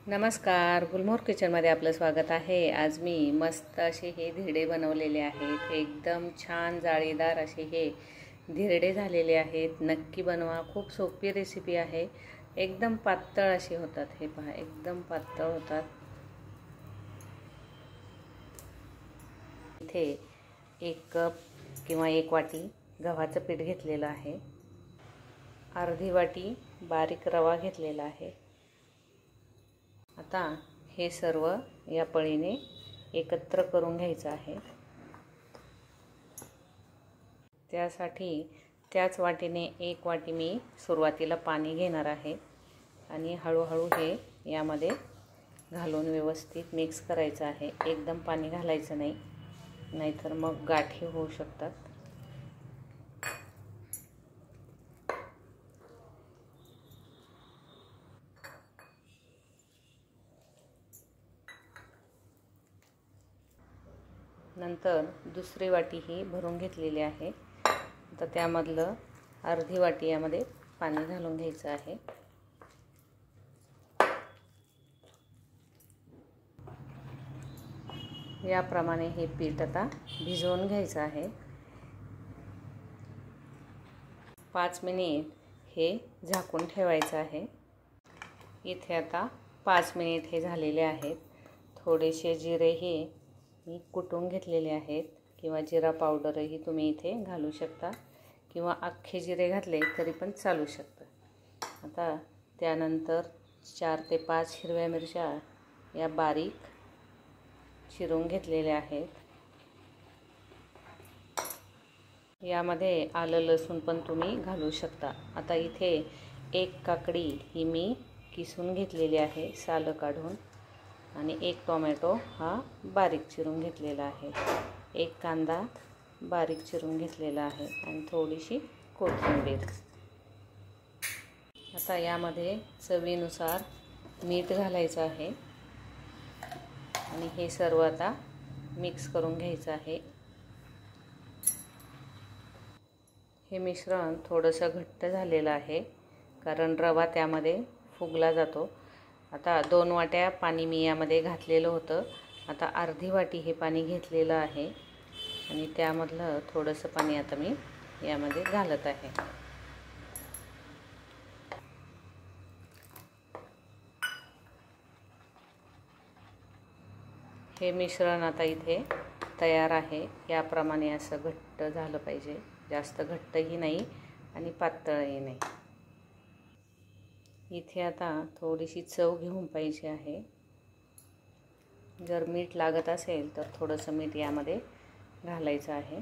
नमस्कार, गुलमोहर किचनमध्ये आपलं स्वागत आहे। आज मी मस्त असे हे धिरडे बनवलेले आहेत। एकदम छान जाळीदार असे हे धिरडे झालेले आहेत। नक्की बनवा, खूप सोपी रेसिपी आहे। एकदम पातळ असे होतात। हे पहा, एकदम पातळ होतात। इथे 1 कप किंवा 1 वाटी गव्हाचं पीठ घेतलेलं आहे। अर्धी वाटी बारीक रवा घेतलेला आहे। आता हे सर्व या पळीने एकत्र करून घ्यायचं आहे। त्यासाठी त्याच वाटीने 1 वाटी मी सुरुवातीला पाणी घेणार आहे आणि हळूहळू हे यामध्ये घालून व्यवस्थित मिक्स करायचं आहे। एकदम पाणी घालायचं नाही, नाहीतर मग गाठी होऊ शकतात। नंतर दुसरी वाटी ही भरून घेतलेली आहे। आता त्यामधलं अर्धी वाटी यामध्ये पाणी घालून घ्यायचं आहे। याप्रमाणे हे पीठ आता भिजवून घ्यायचं आहे। 5 मिनिट हे झाकून ठेवायचं आहे। इथे आता 5 मिनिट हे झालेले आहेत। थोडेसे जिरे हे मी कुटून घेतलेले आहेत किंवा जिरा पावडरही तुम्ही इथे घालू शकता किंवा अख्खे जिरे घातले तरी पण चालू शकतं। आता त्यानंतर 4 ते 5 हिरव्या मिरच्या या बारीक चिरून घेतलेल्या आहेत। यामध्ये आलं लसूण पण तुम्ही घालू शकता। आता इथे 1 काकडी ही मी किसून घेतलेली आहे सालं काढून, आणि 1 टोमॅटो हा बारीक चिरून घेतलेला आहे। 1 कांदा बारीक चिरून घेतलेला आहे आणि थोडीशी कोथिंबीर। आता यामध्ये चवीनुसार मीठ घालायचं आहे आणि हे सर्व आता मिक्स करून घ्यायचं आहे। हे मिश्रण थोडंसं घट्ट झालेलं आहे कारण रवा त्यामध्ये फुगला जातो। आता 2 वाट्या पाणी मी यामध्ये घातलेलं होतं। आता अर्धी वाटी हे पाणी घेतलेलं आहे आणि त्यामधलं थोडंसं पाणी आता मी यामध्ये घालत आहे। हे मिश्रण आता इथे तयार आहे। याप्रमाणे असं घट्ट झालं पाहिजे, जास्त घट्टही नाही आणि पातळही नाही। इथे आता थोडीशी चव घेऊन पाहिजे आहे। जर मीठ लागत असेल तर थोडंसं मीठ यामध्ये घालायचं आहे।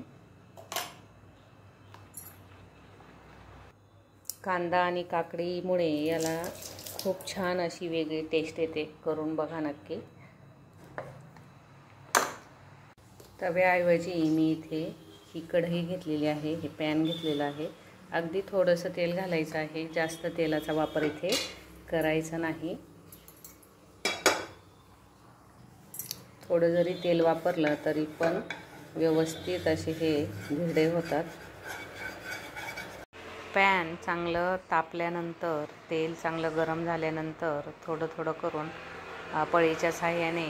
कांदा आणि काकडीमुळे याला खूप छान अशी वेगळी टेस्ट येते। करून बघा नक्की। तव्याऐवजी मी इथे ही कढई घेतलेली आहे, हे पॅन घेतलेलं आहे। अगदी थोडंसं तेल घालायचं आहे, जास्त तेलाचा वापर इथे करायचा नाही। थोडं जरी तेल वापरलं तरी पण व्यवस्थित असे हे धिरडे होतात। पॅन चांगलं तापल्यानंतर, तेल चांगलं गरम झाल्यानंतर थोडं थोडं करून पळीच्या साहाय्याने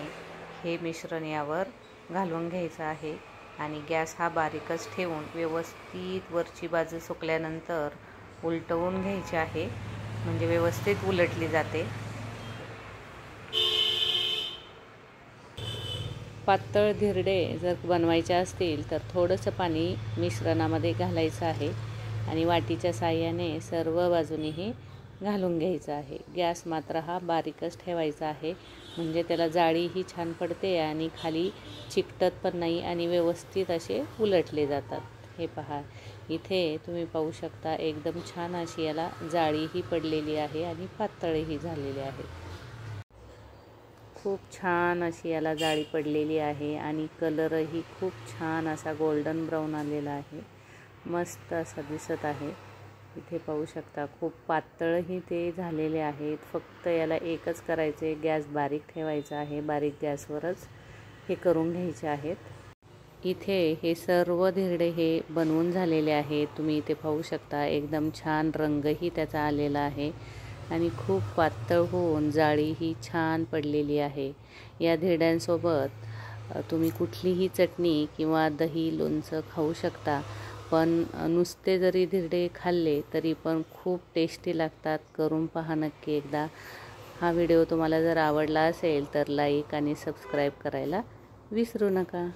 हे मिश्रण यावर घालून घ्यायचं आहे आणि गॅस हा बारीकच ठेवून व्यवस्थित वरची बाजू सुकल्यानंतर उलटवून घ्यायची आहे, म्हणजे व्यवस्थित उलटली जाते। पातळ धिरडे जर बनवायचे असतील तर थोडंसं पाणी मिश्रणामध्ये घालायचं आहे आणि वाटीच्या साहाय्याने सर्व बाजूनीही घालून घ्यायचं आहे। गॅस मात्र हा बारीकच ठेवायचा आहे, म्हणजे त्याला जाळीही छान पडते आणि खाली चिकटत पण नाही आणि व्यवस्थित असे उलटले जातात। हे पहा, इथे तुम्ही पाहू शकता एकदम छान अशी याला जाळीही पडलेली आहे आणि पातळही झालेली आहे। खूप छान अशी याला जाळी पडलेली आहे आणि कलरही खूप छान असा गोल्डन ब्राऊन आलेला आहे। मस्त असा दिसत आहे। इथे पाहू शकता खूप पातळही ते झालेले आहेत। फक्त याला एकच करायचे, गॅस बारीक ठेवायचा आहे। बारीक गॅसवरच हे करून घ्यायचे आहेत। इथे हे सर्व धिरडे हे बनवून झालेले आहेत। तुम्ही इथे पाहू शकता एकदम छान रंगही त्याचा आलेला आहे आणि खूप पातळ होऊन जाळी ही छान पडलेली आहे। या धिरड्यांसोबत तुम्ही कुठलीही चटणी किंवा दही लोणचं खाऊ शकता, पण नुसते जरी धिरडे खाल्ले तरी पण खूप टेस्टी लागतात। करून पहा नक्की एकदा। हा व्हिडिओ तुम्हाला जर आवडला असेल तर लाईक आणि सबस्क्राईब करायला विसरू नका।